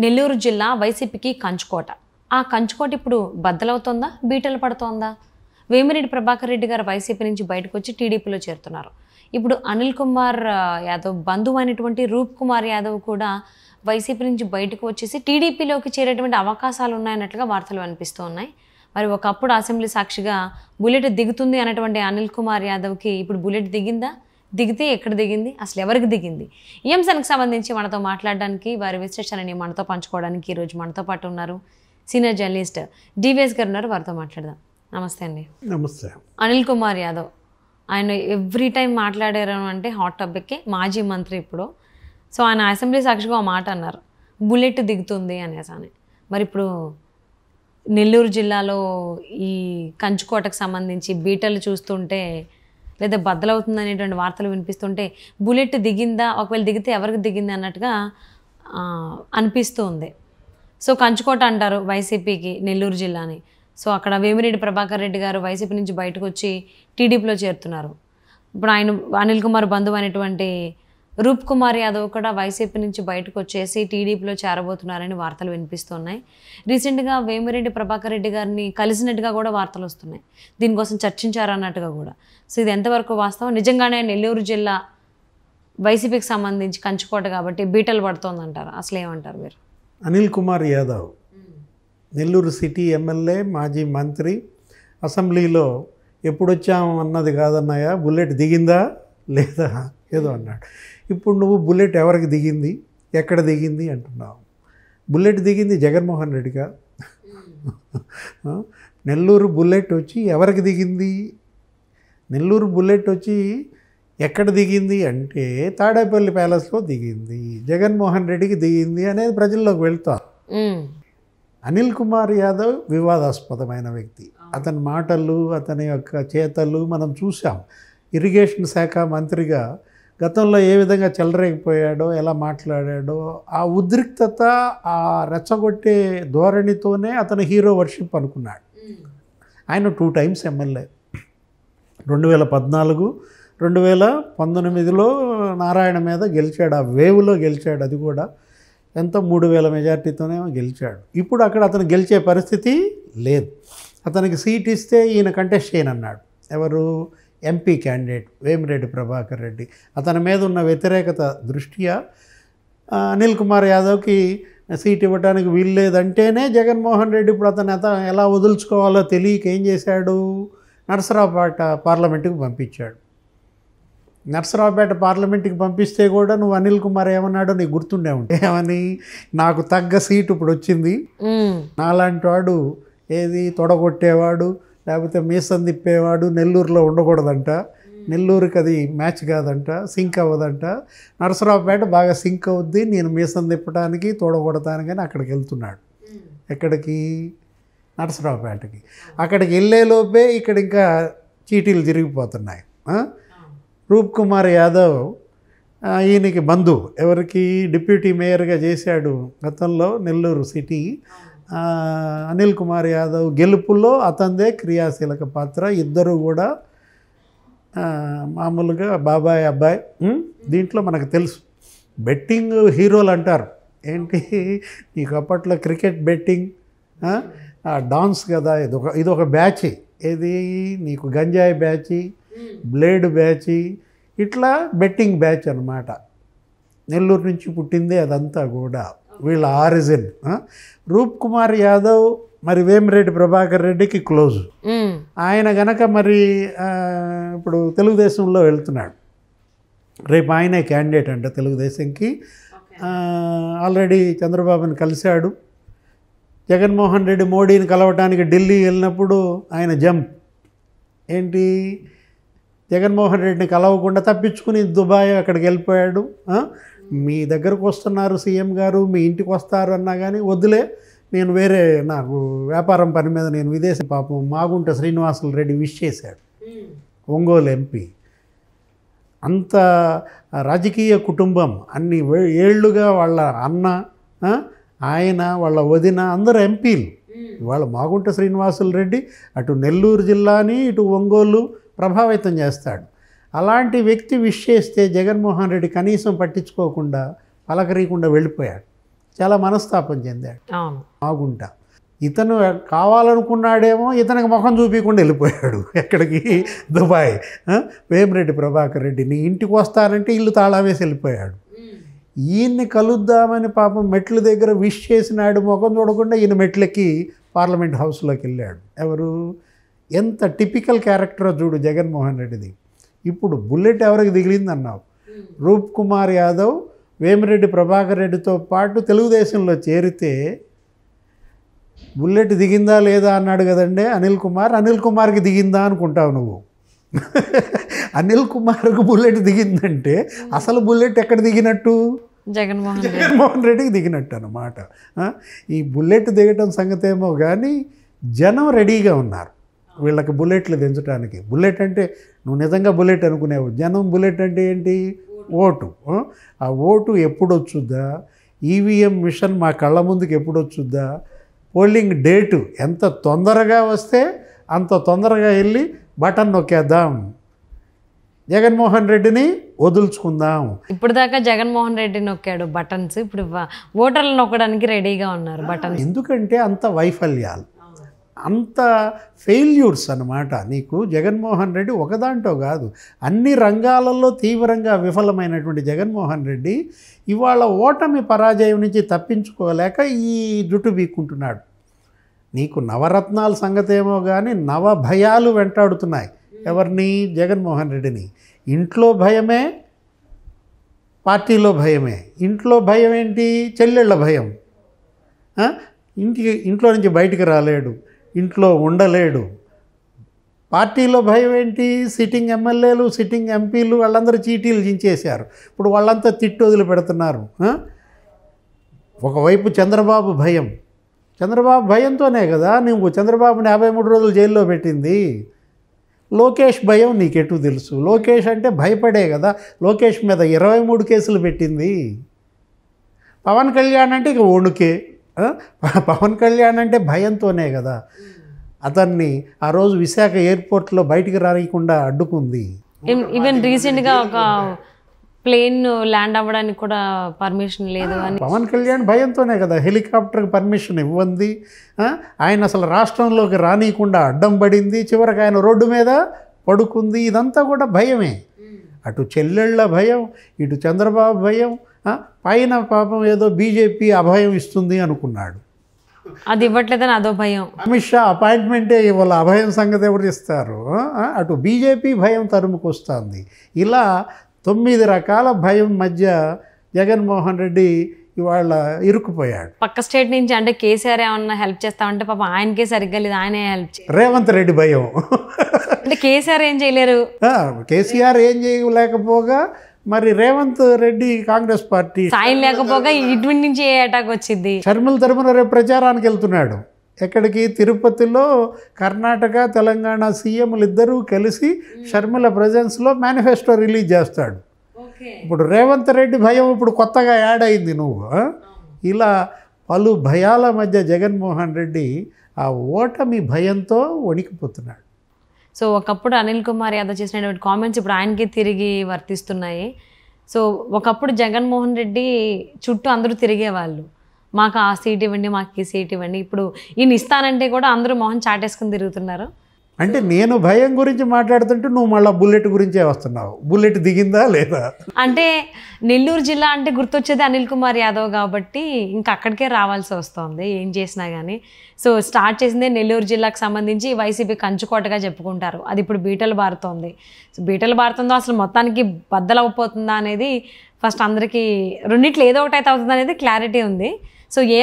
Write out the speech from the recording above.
నెల్లూరు జిల్లా వైసీపీకి కంచుకోట. ఆ కంచుకోట ఇప్పుడు బద్దలవుతోందా, బీటలు పడుతోందా? వేమిరెడ్డి ప్రభాకర్ రెడ్డి గారు వైసీపీ నుంచి బయటకు వచ్చి టీడీపీలో చేరుతున్నారు. ఇప్పుడు అనిల్ కుమార్ యాదవ్ బంధువు అయినటువంటి రూప్ కుమార్ యాదవ్ కూడా వైసీపీ నుంచి బయటకు వచ్చేసి టీడీపీలోకి చేరేటువంటి అవకాశాలు ఉన్నాయన్నట్లుగా వార్తలు వినిపిస్తూ ఉన్నాయి. మరి ఒకప్పుడు అసెంబ్లీ సాక్షిగా బుల్లెట్ దిగుతుంది అన్నటువంటి అనిల్ కుమార్ యాదవ్కి ఇప్పుడు బుల్లెట్ దిగిందా? దిగితే ఎక్కడ దిగింది? అసలు ఎవరికి దిగింది? ఈ అంశానికి సంబంధించి మనతో మాట్లాడడానికి, వారి విశ్లేషణని మనతో పంచుకోవడానికి ఈరోజు మనతో పాటు ఉన్నారు సీనియర్ జర్నలిస్ట్ డివిఎస్ గారు ఉన్నారు. వారితో మాట్లాడదాం. నమస్తే అండి. నమస్తే. అనిల్ కుమార్ యాదవ్ ఆయన ఎవ్రీ టైం మాట్లాడారు అంటే హాట్ టాపిక్కే. మాజీ మంత్రి ఇప్పుడు. సో ఆయన అసెంబ్లీ సాక్షిగా ఒక మాట అన్నారు, బుల్లెట్ దిగుతుంది అనేసి అని. మరి ఇప్పుడు నెల్లూరు జిల్లాలో ఈ కంచుకోటకు సంబంధించి బీటలు చూస్తుంటే లేదా బద్దలవుతుంది అనేటువంటి వార్తలు వినిపిస్తుంటే బుల్లెట్ దిగిందా, ఒకవేళ దిగితే ఎవరికి దిగింది అన్నట్టుగా అనిపిస్తూ ఉంది. సో కంచుకోట అంటారు వైసీపీకి నెల్లూరు జిల్లాని. సో అక్కడ వేమిరెడ్డి ప్రభాకర్ రెడ్డి గారు వైసీపీ నుంచి బయటకు వచ్చి టీడీపీలో చేరుతున్నారు. ఇప్పుడు ఆయన అనిల్ కుమార్ బంధువు అనేటువంటి రూప్ కుమార్ యాదవ్ కూడా వైసీపీ నుంచి బయటకు వచ్చేసి టీడీపీలో చేరబోతున్నారని వార్తలు వినిపిస్తున్నాయి. రీసెంట్గా వేమిరెడ్డి ప్రభాకర్ రెడ్డి గారిని కలిసినట్టుగా కూడా వార్తలు వస్తున్నాయి, దీనికోసం చర్చించారన్నట్టుగా కూడా. సో ఇది ఎంతవరకు వాస్తవం? నిజంగానే నెల్లూరు జిల్లా వైసీపీకి సంబంధించి కంచుకోట కాబట్టి బీటలు పడుతోందంటారు, అసలు ఏమంటారు మీరు? అనిల్ కుమార్ యాదవ్ నెల్లూరు సిటీ ఎమ్మెల్యే, మాజీ మంత్రి. అసెంబ్లీలో ఎప్పుడొచ్చాము అన్నది కాదన్నయ్య, బుల్లెట్ దిగిందా లేదా ఏదో అన్నాడు. ఇప్పుడు నువ్వు బుల్లెట్ ఎవరికి దిగింది, ఎక్కడ దిగింది అంటున్నావు. బుల్లెట్ దిగింది జగన్మోహన్ రెడ్డిగా. నెల్లూరు బుల్లెట్ వచ్చి ఎవరికి దిగింది? నెల్లూరు బుల్లెట్ వచ్చి ఎక్కడ దిగింది అంటే తాడేపల్లి ప్యాలెస్లో దిగింది, జగన్మోహన్ రెడ్డికి దిగింది అనేది ప్రజల్లోకి వెళ్తారు. అనిల్ కుమార్ యాదవ్ వివాదాస్పదమైన వ్యక్తి. అతని మాటలు, అతని యొక్క చేతలు మనం చూసాం. ఇరిగేషన్ శాఖ మంత్రిగా గతంలో ఏ విధంగా చెలరేగిపోయాడో, ఎలా మాట్లాడాడో, ఆ ఉద్రిక్తత, ఆ రెచ్చగొట్టే ధోరణితోనే అతను హీరో వర్షిప్ అనుకున్నాడు. ఆయన 2 టైమ్స్ ఎమ్మెల్యే. 2014, 2019లో నారాయణ మీద గెలిచాడు. ఆ వేవ్లో గెలిచాడు. అది కూడా ఎంత 3000 మెజార్టీతోనే గెలిచాడు. ఇప్పుడు అక్కడ అతను గెలిచే పరిస్థితి లేదు. అతనికి సీట్ ఇస్తే ఈయన కంటెస్ట్ చేయనన్నాడు. ఎవరు? MP candidate Vemireddy Prabhakar Reddy. అతని మీద ఉన్న వ్యతిరేకత దృష్ట్యా అనిల్ కుమార్ యాదవ్కి సీట్ ఇవ్వడానికి వీలు లేదంటేనే జగన్మోహన్ రెడ్డి ఇప్పుడు అతను ఎలా వదులుచుకోవాలో తెలియక ఏం చేశాడు, నరసరావుపేట పార్లమెంటుకి పంపించాడు. నరసరావుపేట పార్లమెంట్కి పంపిస్తే కూడా నువ్వు అనిల్ కుమార్ ఏమన్నాడో నీకు గుర్తుండే ఉంటే, ఏమని, నాకు తగ్గ సీటు ఇప్పుడు వచ్చింది, నాలాంటి వాడు ఏది తొడగొట్టేవాడు లేకపోతే మీసం తిప్పేవాడు నెల్లూరులో ఉండకూడదంట, నెల్లూరుకి అది మ్యాచ్ కాదంట, సింక్ అవ్వదంట, నరసరావుపేట బాగా సింక్ అవుద్ది, నేను మీసం తిప్పడానికి తోడగొడతానికని అక్కడికి వెళ్తున్నాడు. ఎక్కడికి? నరసరావుపేటకి. అక్కడికి వెళ్ళేలోపే ఇక్కడ ఇంకా చీటీలు తిరిగిపోతున్నాయి. రూప్ కుమార్ యాదవ్ ఈయనకి బంధువు. ఎవరికి? డిప్యూటీ మేయర్గా చేశాడు గతంలో నెల్లూరు సిటీ. అనిల్ కుమార్ యాదవ్ గెలుపులో అతనిదే క్రియాశీలక పాత్ర. ఇద్దరు కూడా మామూలుగా బాబాయ్ అబ్బాయి. దీంట్లో మనకు తెలుసు బెట్టింగ్ హీరోలు అంటారు. ఏంటి, నీకు అప్పట్లో క్రికెట్ బెట్టింగ్, డాన్స్ కదా, ఇదొక బ్యాచ్. ఏది నీకు గంజాయి బ్యాచ్, బ్లేడ్ బ్యాచ్, ఇట్లా బెట్టింగ్ బ్యాచ్ అన్నమాట. నెల్లూరు నుంచి పుట్టిందే అదంతా కూడా, వీళ్ళ ఆరిజిన్. రూప్ కుమార్ యాదవ్ మరి వేమిరెడ్డి ప్రభాకర్ రెడ్డికి క్లోజ్. ఆయన గనక మరి ఇప్పుడు తెలుగుదేశంలో వెళ్తున్నాడు. రేపు ఆయనే క్యాండిడేట్ అంట తెలుగుదేశంకి. ఆల్రెడీ చంద్రబాబుని కలిశాడు. జగన్మోహన్ రెడ్డి మోడీని కలవటానికి ఢిల్లీ వెళ్ళినప్పుడు ఆయన జంప్ ఏంటి, జగన్మోహన్ రెడ్డిని కలవకుండా తప్పించుకుని దుబాయ్ అక్కడికి వెళ్ళిపోయాడు. మీ దగ్గరకు వస్తున్నారు సీఎం గారు, మీ ఇంటికి వస్తారు అన్నా కానీ వద్దులే, నేను వేరే నాకు వ్యాపారం పని మీద నేను విదేశీ. పాపం మాగుంట శ్రీనివాసులు రెడ్డి విష్ చేశాడు, ఒంగోలు ఎంపీ. అంత రాజకీయ కుటుంబం, అన్ని ఏళ్లుగా వాళ్ళ అన్న, ఆయన, వాళ్ళ వదిన అందరూ ఎంపీలు. వాళ్ళ మాగుంట శ్రీనివాసులు రెడ్డి అటు నెల్లూరు జిల్లాని ఇటు ఒంగోలు ప్రభావితం చేస్తాడు. అలాంటి వ్యక్తి విష్ చేస్తే జగన్మోహన్ రెడ్డి కనీసం పట్టించుకోకుండా పలకరీయకుండా వెళ్ళిపోయాడు. చాలా మనస్తాపం చెందాడు. అవును. ఆగుంటా ఇతను కావాలనుకున్నాడేమో, ఇతనికి ముఖం చూపించకుండా వెళ్ళిపోయాడు. ఎక్కడికి? దుబాయ్. వేమిరెడ్డి ప్రభాకర్ రెడ్డి నీ ఇంటికి వస్తానంటే ఇల్లు తాళా వేసి వెళ్ళిపోయాడు. ఈయన్ని కలుద్దామని పాపం మెట్ల దగ్గర విష్ చేసినాడు, ముఖం చూడకుండా ఈయన మెట్లకి పార్లమెంట్ హౌస్లోకి వెళ్ళాడు. ఎవరు? ఎంత టిపికల్ క్యారెక్టరో చూడు జగన్మోహన్ రెడ్డిది. ఇప్పుడు బుల్లెట్ ఎవరికి దిగిలింది అన్నావు? రూప్ కుమార్ యాదవ్ వేమిరెడ్డి ప్రభాకర్ రెడ్డితో పాటు తెలుగుదేశంలో చేరితే బుల్లెట్ దిగిందా లేదా అన్నాడు కదండి అనిల్ కుమార్కి దిగిందా అనుకుంటావు నువ్వు. అనిల్ కుమార్కు బుల్లెట్ దిగిందంటే అసలు బుల్లెట్ ఎక్కడ దిగినట్టు? జగన్మోహన్ రెడ్డికి దిగినట్టు అన్నమాట. ఈ బుల్లెట్ దిగటం సంగతి ఏమో కానీ జనం రెడీగా ఉన్నారు వీళ్ళకి బుల్లెట్లు దించడానికి. బుల్లెట్ అంటే నువ్వు నిజంగా బుల్లెట్ అనుకునేవు, జనం బుల్లెట్ అంటే ఏంటి? ఓటు. ఆ ఓటు ఎప్పుడు వచ్చుద్దా, ఈవీఎం మిషన్ మా కళ్ళ ముందుకు ఎప్పుడు వచ్చుద్దా, పోలింగ్ డేటు ఎంత తొందరగా వస్తే అంత తొందరగా వెళ్ళి బటన్ నొక్కేద్దాం, జగన్మోహన్ రెడ్డిని వదులుచుకుందాం. ఇప్పుడు దాకా జగన్మోహన్ రెడ్డి నొక్కాడు బటన్స్, ఇప్పుడు ఓటర్లు నొక్కడానికి రెడీగా ఉన్నారు బటన్. ఎందుకంటే అంత వైఫల్యాలు, అంత ఫెయిల్యూర్స్ అన్నమాట. నీకు జగన్మోహన్ రెడ్డి ఒకదాంటో కాదు, అన్ని రంగాలలో తీవ్రంగా విఫలమైనటువంటి జగన్మోహన్ రెడ్డి ఇవాళ ఓటమి పరాజయం నుంచి తప్పించుకోలేక ఈ జుట్టు బీక్కుంటున్నాడు. నీకు నవరత్నాల సంగతి ఏమో కానీ నవభయాలు వెంటాడుతున్నాయి ఎవరిని? జగన్మోహన్ రెడ్డిని. ఇంట్లో భయమే, పార్టీలో భయమే. ఇంట్లో భయం ఏంటి? చెల్లెళ్ళ భయం. ఇంట్లో నుంచి బయటికి రాలేడు, ఇంట్లో ఉండలేడు. పార్టీలో భయం ఏంటి? సిట్టింగ్ ఎమ్మెల్యేలు, సిట్టింగ్ ఎంపీలు వాళ్ళందరూ చీటీలు చించేశారు. ఇప్పుడు వాళ్ళంతా తిట్టు వదిలి పెడుతున్నారు. ఒకవైపు చంద్రబాబు భయం. చంద్రబాబు భయంతోనే కదా నువ్వు చంద్రబాబుని 53 రోజులు జైల్లో పెట్టింది. లోకేష్ భయం నీకెటు తెలుసు? లోకేష్ అంటే భయపడే కదా లోకేష్ మీద 23 కేసులు పెట్టింది. పవన్ కళ్యాణ్ అంటే ఇక వణుకే. పవన్ కళ్యాణ్ అంటే భయంతోనే కదా అతన్ని ఆ రోజు విశాఖ ఎయిర్పోర్ట్లో బయటికి రానియకుండా అడ్డుకుంది. ఈవెన్ రీసెంట్గా ఒక ప్లేన్ ల్యాండ్ అవ్వడానికి కూడా పర్మిషన్ లేదు అని పవన్ కళ్యాణ్ భయంతోనే కదా హెలికాప్టర్కి పర్మిషన్ ఇవ్వంది. ఆయన అసలు రాష్ట్రంలోకి రానియకుండా అడ్డం పడింది. చివరికి ఆయన రోడ్డు మీద పడుకుంది. ఇదంతా కూడా భయమే. అటు చెల్లెళ్ళ భయం, ఇటు చంద్రబాబు భయం, పైన పాపం ఏదో బీజేపీ అభయం ఇస్తుంది అనుకున్నాడు. అది ఇవ్వట్లేదని అదో భయం. అమిత్ షా అపాయింట్మెంటే ఇవాళ అభయం సంగతి ఎవరు ఇస్తారు? అటు బీజేపీ భయం తరుముకొస్తుంది. ఇలా 9 రకాల భయం మధ్య జగన్మోహన్ రెడ్డి ఇవాళ ఇరుక్కుపోయాడు. పక్క స్టేట్ నుంచి అంటే కేసీఆర్ ఏమన్నా హెల్ప్ చేస్తామంటే పాపం ఆయనకే సరిగ్గా లేదు, ఆయనే హెల్ప్ చేయాలి. రేవంత్ రెడ్డి భయం అంటే కేసీఆర్ ఏం చేయలేరు. కేసీఆర్ ఏం చేయలేకపోగా మరి రేవంత్ రెడ్డి కాంగ్రెస్ పార్టీ సాయం లేకపోగా ఇటువంటి నుంచి ఏ అటాక్ వచ్చింది. షర్మిల తరపున రేపు ప్రచారానికి వెళ్తున్నాడు. ఎక్కడికి? తిరుపతిలో కర్ణాటక తెలంగాణ సీఎంలు ఇద్దరూ కలిసి షర్మిల ప్రెజెన్స్లో మేనిఫెస్టో రిలీజ్ చేస్తాడు. ఇప్పుడు రేవంత్ రెడ్డి భయం ఇప్పుడు కొత్తగా యాడ్ అయింది. నువ్వు ఇలా పలు భయాల మధ్య జగన్మోహన్ రెడ్డి ఆ ఓటమి భయంతో వణికిపోతున్నాడు. సో ఒకప్పుడు అనిల్ కుమార్ యాదవ్ చేసినటువంటి కామెంట్స్ ఇప్పుడు ఆయనకి తిరిగి వర్తిస్తున్నాయి. సో ఒకప్పుడు జగన్మోహన్ రెడ్డి చుట్టూ అందరూ తిరిగేవాళ్ళు, మాకు ఆ సీట్ ఇవ్వండి, మాకు ఈ సీట్ ఇవ్వండి. ఇప్పుడు ఈయన ఇస్తానంటే కూడా అందరూ మొహం చాటేసుకుని తిరుగుతున్నారు. అంటే నేను భయం గురించి మాట్లాడుతుంటే నువ్వు మళ్ళీ బుల్లెట్ గురించే వస్తున్నావు. బుల్లెట్ దిగిందా లేదా? అంటే నెల్లూరు జిల్లా అంటే గుర్తొచ్చేది అనిల్ కుమార్ యాదవ్ కాబట్టి ఇంకా అక్కడికే రావాల్సి వస్తుంది ఏం చేసినా కానీ. సో స్టార్ట్ చేసిందే నెల్లూరు జిల్లాకు సంబంధించి వైసీపీ కంచుకోటగా చెప్పుకుంటారు. అది ఇప్పుడు బీటలు బారుతోంది. సో బీటలు బారుతుందో అసలు మొత్తానికి బద్దలవ్వబోతుందా అనేది ఫస్ట్ అందరికీ రెండిట్లో ఏదో ఒకటి అయితే అవుతుంది అనేది క్లారిటీ ఉంది. సో ఏ